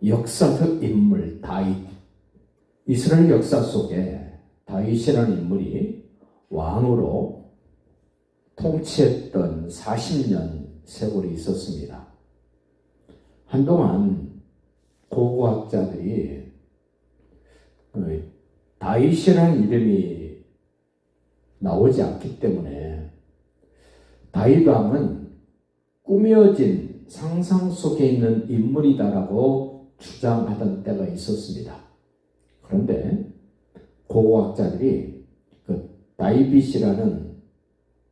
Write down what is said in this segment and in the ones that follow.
역사적 인물 다윗. 이스라엘 역사 속에 다윗이라는 인물이 왕으로 통치했던 40년 세월이 있었습니다. 한동안 고고학자들이 다윗이라는 이름이 나오지 않기 때문에 다윗 왕은 꾸며진 상상 속에 있는 인물이다라고 주장하던 때가 있었습니다. 그런데 고고학자들이 그 다윗이라는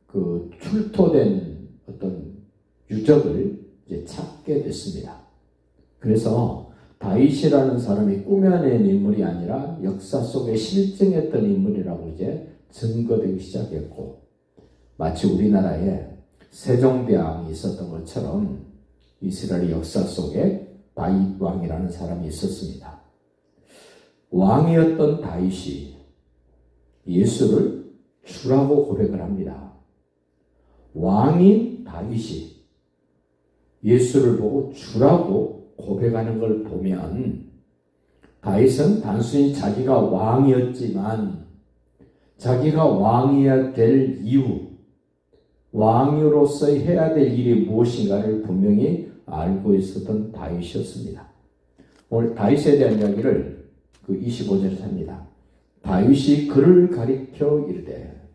그 출토된 어떤 유적을 이제 찾게 됐습니다. 그래서 다윗이라는 사람이 꾸며낸 인물이 아니라 역사 속에 실증했던 인물이라고 이제 증거되기 시작했고, 마치 우리나라에 세종대왕이 있었던 것처럼 이스라엘 역사 속에 다윗 왕이라는 사람이 있었습니다. 왕이었던 다윗이 예수를 주라고 고백을 합니다. 왕인 다윗이 예수를 보고 주라고 고백하는 걸 보면 다윗은 단순히 자기가 왕이었지만 자기가 왕이어야 될 이유, 왕으로서 해야 될 일이 무엇인가를 분명히 알고 있었던 다윗이었습니다. 오늘 다윗에 대한 이야기를 그 25절에 합니다. 다윗이 그를 가리켜 이르되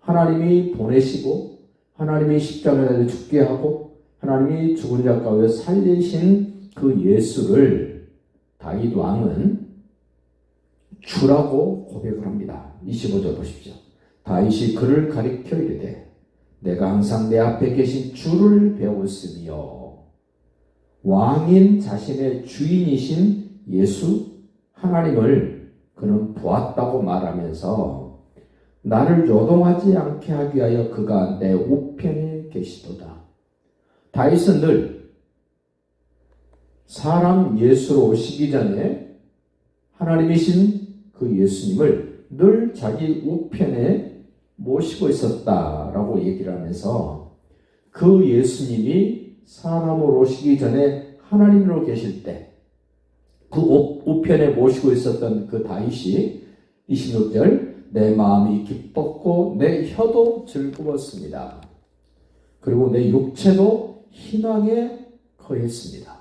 하나님이 보내시고 하나님이 십자가에 달려 죽게 하고 하나님이 죽은 자 가운데 살리신 그 예수를 다윗 왕은 주라고 고백을 합니다. 25절 보십시오. 다윗이 그를 가리켜 이르되 내가 항상 내 앞에 계신 주를 배웠으며 왕인 자신의 주인이신 예수 하나님을 그는 보았다고 말하면서 나를 요동하지 않게 하기 위하여 그가 내 우편에 계시도다. 다윗은 늘 사람 예수로 오시기 전에 하나님이신 그 예수님을 늘 자기 우편에 모시고 있었다라고 얘기를 하면서 그 예수님이 사람으로 오시기 전에 하나님으로 계실 때 그 우편에 모시고 있었던 그 다윗이 26절 내 마음이 기뻤고 내 혀도 즐거웠습니다. 그리고 내 육체도 희망에 거했습니다.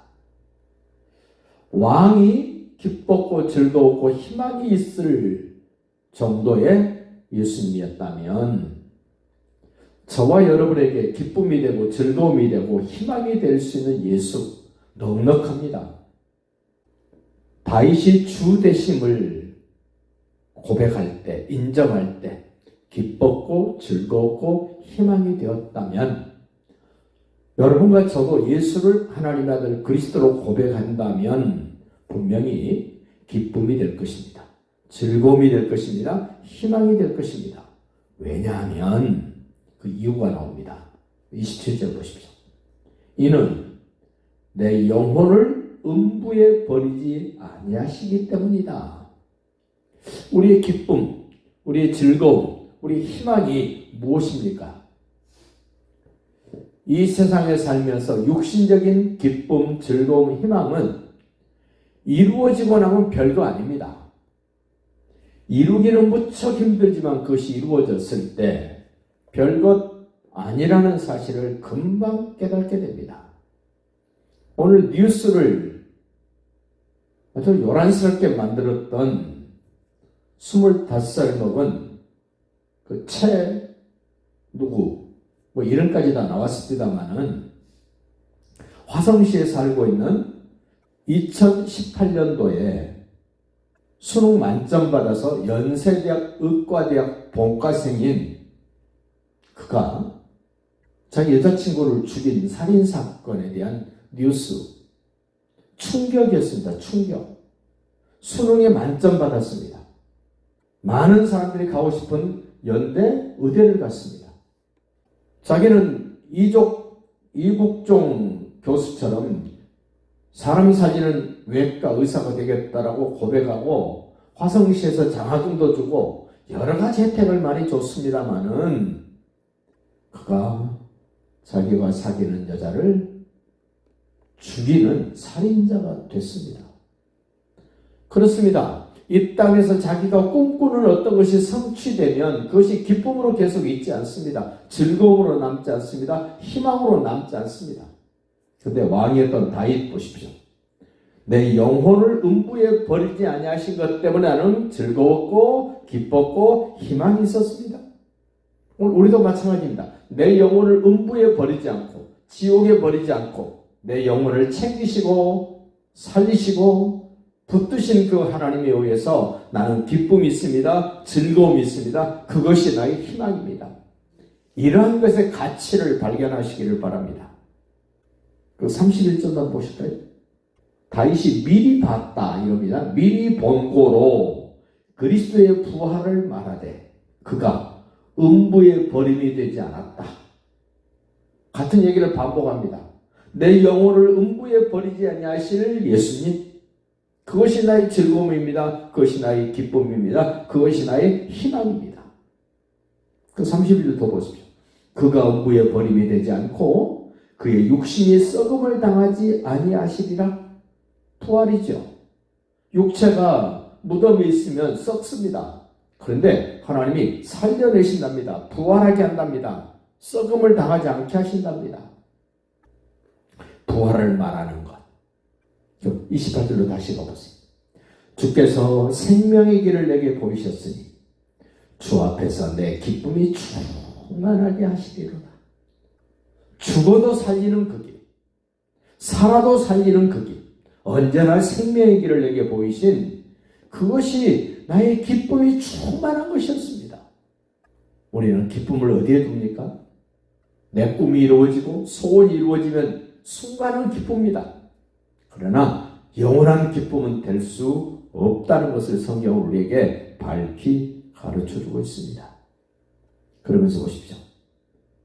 왕이 기뻤고 즐거웠고 희망이 있을 정도의 예수님이었다면 저와 여러분에게 기쁨이 되고 즐거움이 되고 희망이 될 수 있는 예수 넉넉합니다. 다윗이 주 되심을 고백할 때, 인정할 때 기뻤고 즐거웠고 희망이 되었다면 여러분과 저도 예수를 하나님의 아들 그리스도로 고백한다면 분명히 기쁨이 될 것입니다. 즐거움이 될 것입니다. 희망이 될 것입니다. 왜냐하면 그 이유가 나옵니다. 27절 보십시오. 이는 내 영혼을 음부에 버리지 아니하시기 때문이다. 우리의 기쁨, 우리의 즐거움, 우리의 희망이 무엇입니까? 이 세상에 살면서 육신적인 기쁨, 즐거움, 희망은 이루어지고 나면 별거 아닙니다. 이루기는 무척 힘들지만 그것이 이루어졌을 때 별것 아니라는 사실을 금방 깨닫게 됩니다. 오늘 뉴스를 아주 요란스럽게 만들었던 25살 먹은 그 누구 뭐 이름까지 다 나왔습니다만은 화성시에 살고 있는 2018년도에 수능 만점 받아서 연세대학 의과대학 본과생인 그가 자기 여자친구를 죽인 살인사건에 대한 뉴스 충격이었습니다. 충격. 수능에 만점 받았습니다. 많은 사람들이 가고 싶은 연대 의대를 갔습니다. 자기는 이국종 교수처럼 사람 살리는 외과 의사가 되겠다라고 고백하고 화성시에서 장학금도 주고 여러 가지 혜택을 많이 죽이는 살인자가 됐습니다. 그렇습니다. 이 땅에서 자기가 꿈꾸는 어떤 것이 성취되면 그것이 기쁨으로 계속 있지 않습니다. 즐거움으로 남지 않습니다. 희망으로 남지 않습니다. 근데 왕이었던 다윗 보십시오. 내 영혼을 음부에 버리지 아니하신 것 때문에 나는 즐거웠고 기뻤고 희망이 있었습니다. 오늘 우리도 마찬가지입니다. 내 영혼을 음부에 버리지 않고 지옥에 버리지 않고 내 영혼을 챙기시고 살리시고 붙드신 그 하나님에 의해서 나는 기쁨이 있습니다. 즐거움이 있습니다. 그것이 나의 희망입니다. 이러한 것의 가치를 발견하시기를 바랍니다. 그 31절 한번 보실까요? 다윗이 미리 봤다 이럽니다. 미리 본 고로 그리스도의 부활을 말하되 그가 음부에 버림이 되지 않았다. 같은 얘기를 반복합니다. 내 영혼을 음부에 버리지 아니하실 예수님, 그것이 나의 즐거움입니다. 그것이 나의 기쁨입니다. 그것이 나의 희망입니다. 그 31절 더 보십시오. 그가 음부에 버림이 되지 않고 그의 육신이 썩음을 당하지 아니하시리라. 부활이죠. 육체가 무덤에 있으면 썩습니다. 그런데 하나님이 살려내신답니다. 부활하게 한답니다. 썩음을 당하지 않게 하신답니다. 부활을 말하는 것. 28절로 다시 가보세요. 주께서 생명의 길을 내게 보이셨으니 주 앞에서 내 기쁨이 충만하게 하시리로다. 죽어도 살리는 그 길, 살아도 살리는 그 길, 언제나 생명의 길을 내게 보이신 그것이 나의 기쁨이 충만한 것이었습니다. 우리는 기쁨을 어디에 둡니까? 내 꿈이 이루어지고 소원이 이루어지면 순간은 기쁩니다. 그러나 영원한 기쁨은 될 수 없다는 것을 성경은 우리에게 밝히 가르쳐주고 있습니다. 그러면서 보십시오.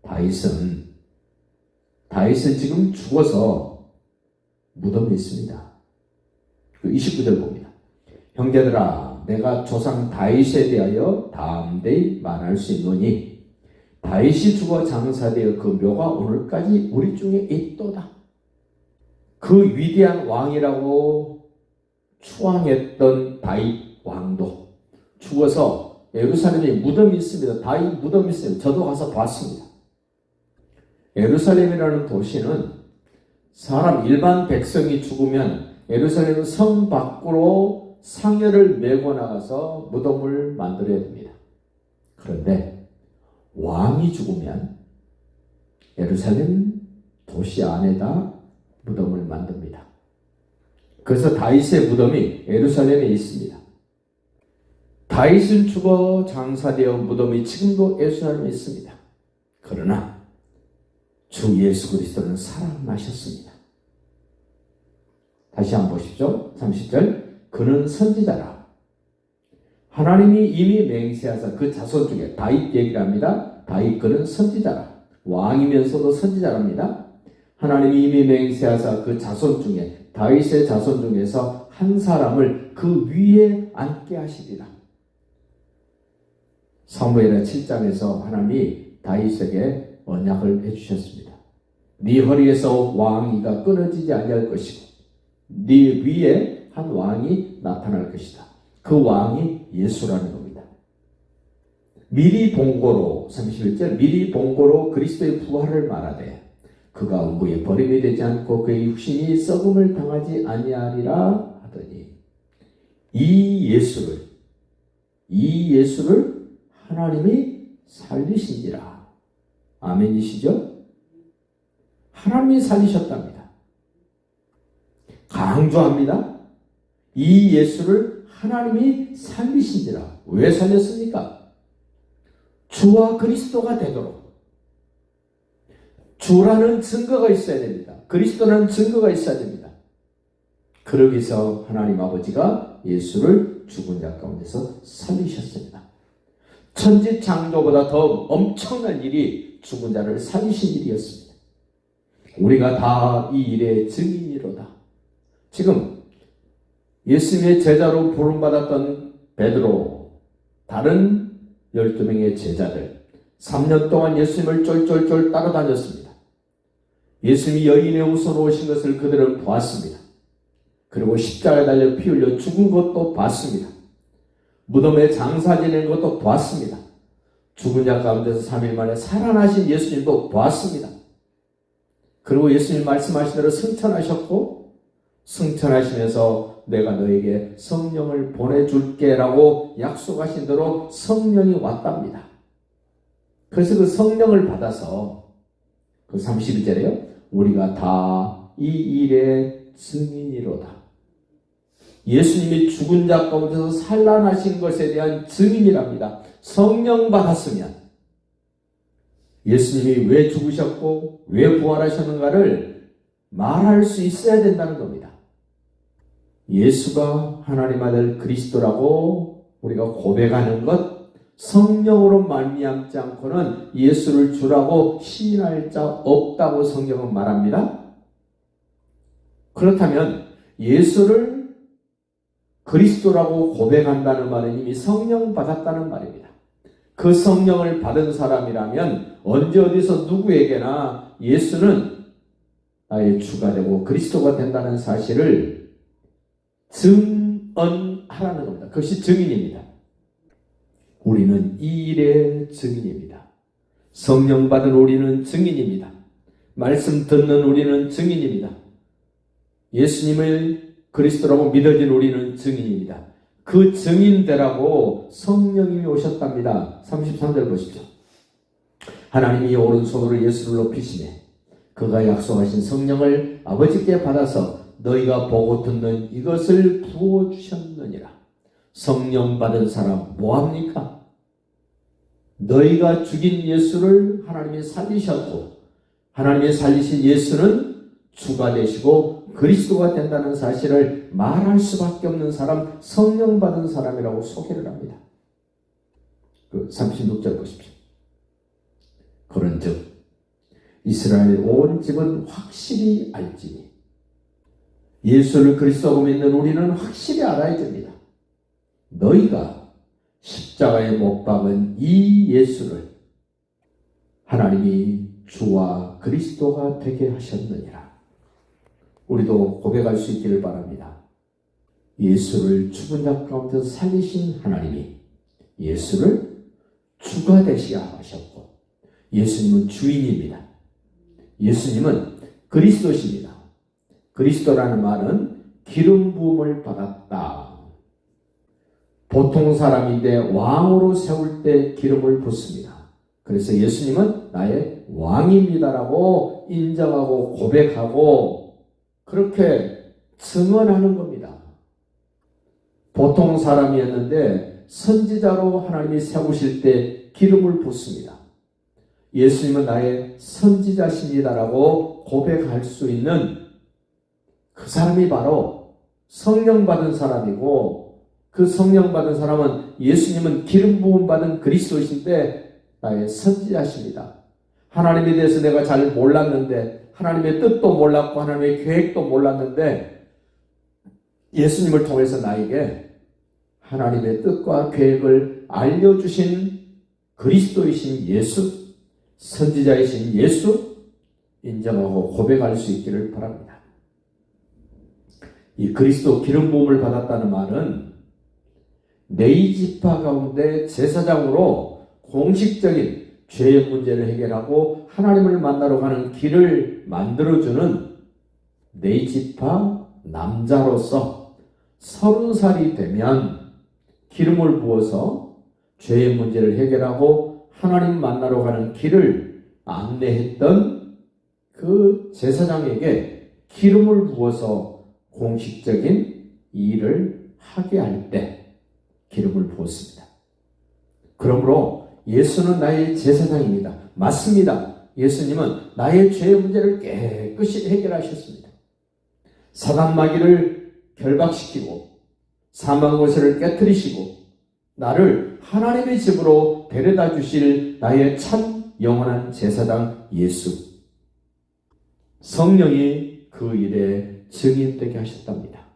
다윗은 지금 죽어서 무덤에 있습니다. 그 29절 봅니다. 형제들아, 내가 조상 다윗에 대하여 다음대히 말할 수 있노니 다윗이 죽어 장사되어 그 묘가 오늘까지 우리 중에 있도다. 그 위대한 왕이라고 추앙했던 다윗 왕도 죽어서 예루살렘에 무덤이 있습니다. 다윗 무덤이 있습니다. 저도 가서 봤습니다. 예루살렘이라는 도시는 사람 일반 백성이 죽으면 예루살렘 성 밖으로 상여를 메고 나가서 무덤을 만들어야 됩니다. 그런데 왕이 죽으면 예루살렘 도시 안에다 무덤을 만듭니다. 그래서 다윗의 무덤이 예루살렘에 있습니다. 다윗은 죽어 장사되어 무덤이 지금도 예루살렘에 있습니다. 그러나 주 예수 그리스도는 살아나셨습니다. 다시 한번 보십시오. 30절. 그는 선지자라. 하나님이 이미 맹세하사 그 자손 중에 다윗 얘기를 합니다. 다윗 그는 선지자라. 왕이면서도 선지자랍니다. 하나님이 이미 맹세하사 그 자손 중에 다윗의 자손 중에서 한 사람을 그 위에 앉게 하시리라. 사무엘하 7장에서 하나님이 다윗에게 언약을 해주셨습니다. 네 허리에서 왕위가 끊어지지 아니할 것이고 네 위에 한 왕이 나타날 것이다. 그 왕이 예수라는 겁니다. 미리 본고로 31절 미리 본고로 그리스도의 부활을 말하되 그가 음부에 버림이 되지 않고 그의 육신이 썩음을 당하지 아니하리라 하더니 이 예수를 하나님이 살리신지라. 아멘이시죠? 하나님이 살리셨답니다. 강조합니다. 이 예수를 하나님이 살리신지라. 왜 살렸습니까? 주와 그리스도가 되도록. 주라는 증거가 있어야 됩니다. 그리스도라는 증거가 있어야 됩니다. 그러기 위해서 하나님 아버지가 예수를 죽은 자 가운데서 살리셨습니다. 천지 창조보다 더 엄청난 일이 죽은 자를 살리신 일이었습니다. 우리가 다 이 일의 증인이로다. 지금 예수님의 제자로 부름받았던 베드로, 다른 12명의 제자들 3년 동안 예수님을 쫄쫄쫄 따라다녔습니다. 예수님이 여인의 우선 오신 것을 그들은 보았습니다. 그리고 십자가에 달려 피 흘려 죽은 것도 봤습니다. 무덤에 장사 지낸 것도 보았습니다. 죽은 자 가운데서 3일 만에 살아나신 예수님도 보았습니다. 그리고 예수님 말씀하신 대로 승천하셨고, 승천하시면서 내가 너에게 성령을 보내줄게 라고 약속하신 대로 성령이 왔답니다. 그래서 그 성령을 받아서 그 31절에요. 우리가 다 이 일의 증인이로다. 예수님이 죽은 자 가운데서 살아나신 것에 대한 증인이랍니다. 성령 받았으면 예수님이 왜 죽으셨고 왜 부활하셨는가를 말할 수 있어야 된다는 겁니다. 예수가 하나님 아들 그리스도라고 우리가 고백하는 것, 성령으로 말미암지 않고는 예수를 주라고 시인할 자 없다고 성경은 말합니다. 그렇다면 예수를 그리스도라고 고백한다는 말은 이미 성령 받았다는 말입니다. 그 성령을 받은 사람이라면 언제 어디서 누구에게나 예수는 나의 주가 되고 그리스도가 된다는 사실을 증언하라는 겁니다. 그것이 증인입니다. 우리는 이 일의 증인입니다. 성령 받은 우리는 증인입니다. 말씀 듣는 우리는 증인입니다. 예수님을 그리스도라고 믿어진 우리는 증인입니다. 그 증인되라고 성령님이 오셨답니다. 33절 보십시오. 하나님이 오른손으로 예수를 높이시매 그가 약속하신 성령을 아버지께 받아서 너희가 보고 듣는 이것을 부어주셨느니라. 성령 받은 사람 뭐합니까? 너희가 죽인 예수를 하나님이 살리셨고 하나님이 살리신 예수는 주가 되시고 그리스도가 된다는 사실을 말할 수밖에 없는 사람, 성령 받은 사람이라고 소개를 합니다. 그 36절 보십시오. 그런즉 이스라엘 온 집은 확실히 알지니 예수를 그리스도로 믿는 우리는 확실히 알아야 됩니다. 너희가 십자가에 못 박은 이 예수를 하나님이 주와 그리스도가 되게 하셨느니라. 우리도 고백할 수 있기를 바랍니다. 예수를 죽은 자 가운데서 살리신 하나님이 예수를 주가 되시게 하셨고 예수님은 주인입니다. 예수님은 그리스도십니다. 그리스도라는 말은 기름 부음을 받았다. 보통 사람인데 왕으로 세울 때 기름을 붓습니다. 그래서 예수님은 나의 왕입니다라고 인정하고 고백하고 그렇게 증언하는 겁니다. 보통 사람이었는데 선지자로 하나님이 세우실 때 기름을 붓습니다. 예수님은 나의 선지자십니다라고 고백할 수 있는 그 사람이 바로 성령 받은 사람이고 그 성령 받은 사람은 예수님은 기름 부음 받은 그리스도이신데 나의 선지자십니다. 하나님에 대해서 내가 잘 몰랐는데 하나님의 뜻도 몰랐고 하나님의 계획도 몰랐는데 예수님을 통해서 나에게 하나님의 뜻과 계획을 알려주신 그리스도이신 예수, 선지자이신 예수 인정하고 고백할 수 있기를 바랍니다. 이 그리스도 기름 부음을 받았다는 말은 네이지파 가운데 제사장으로 공식적인 죄의 문제를 해결하고 하나님을 만나러 가는 길을 만들어주는 네이지파 남자로서 30살이 되면 기름을 부어서 죄의 문제를 해결하고 하나님 만나러 가는 길을 안내했던 그 제사장에게 기름을 부어서 공식적인 일을 하게 할 때 기름을 부었습니다. 그러므로 예수는 나의 제사장입니다. 맞습니다. 예수님은 나의 죄의 문제를 깨끗이 해결하셨습니다. 사단 마귀를 결박시키고 사망 권세를 깨뜨리시고 나를 하나님의 집으로 데려다 주실 나의 참 영원한 제사장 예수. 성령이 그 일에 증인되게 하셨답니다.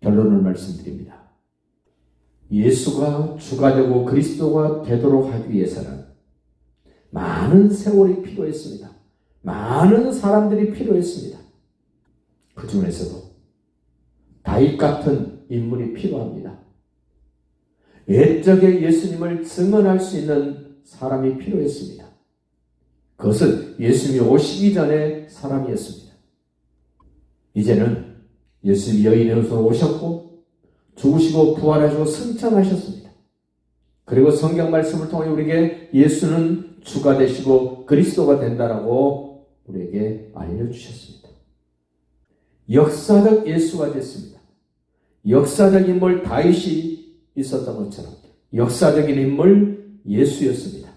결론을 말씀드립니다. 예수가 주가 되고 그리스도가 되도록 하기 위해서는 많은 세월이 필요했습니다. 많은 사람들이 필요했습니다. 그 중에서도 다윗 같은 인물이 필요합니다. 옛적에 예수님을 증언할 수 있는 사람이 필요했습니다. 그것은 예수님이 오시기 전의 사람이었습니다. 이제는 예수님이 여인으로서 오셨고 죽으시고 부활하시고 승천하셨습니다. 그리고 성경 말씀을 통해 우리에게 예수는 주가 되시고 그리스도가 된다라고 우리에게 알려주셨습니다. 역사적 예수가 됐습니다. 역사적 인물 다윗이 있었던 것처럼 역사적인 인물 예수였습니다.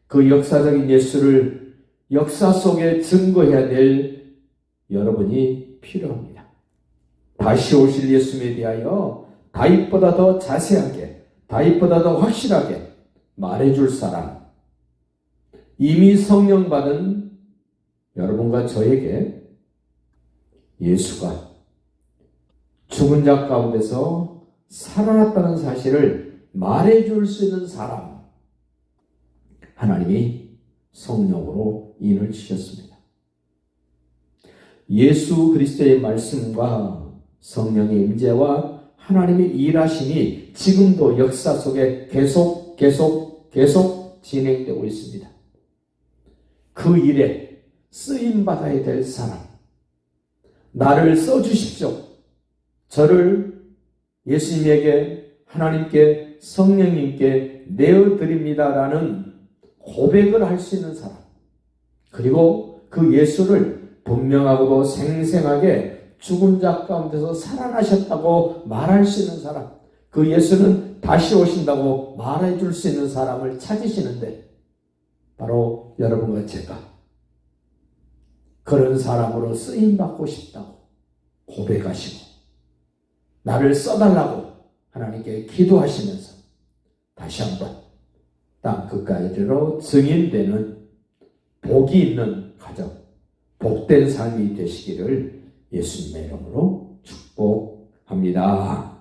그 역사적인 예수를 역사 속에 증거해야 될 여러분이 필요합니다. 다시 오실 예수님에 대하여 다윗보다 더 자세하게, 다윗보다 더 확실하게 말해줄 사람, 이미 성령 받은 여러분과 저에게 예수가 죽은 자 가운데서 살아났다는 사실을 말해줄 수 있는 사람, 하나님이 성령으로 인을 주셨습니다. 예수 그리스도의 말씀과 성령의 임재와 하나님의 일하심이 지금도 역사 속에 계속 진행되고 있습니다. 그 일에 쓰임받아야 될 사람, 나를 써주십시오. 저를 예수님에게, 하나님께, 성령님께 내어드립니다라는 고백을 할 수 있는 사람, 그리고 그 예수를 분명하고도 생생하게 죽은 자 가운데서 살아나셨다고 말할 수 있는 사람, 그 예수는 다시 오신다고 말해줄 수 있는 사람을 찾으시는데 바로 여러분과 제가 그런 사람으로 쓰임받고 싶다고 고백하시고 나를 써달라고 하나님께 기도하시면서 다시 한번 땅 끝까지로 증인되는 복이 있는 가정, 복된 삶이 되시기를 예수님의 이름으로 축복합니다.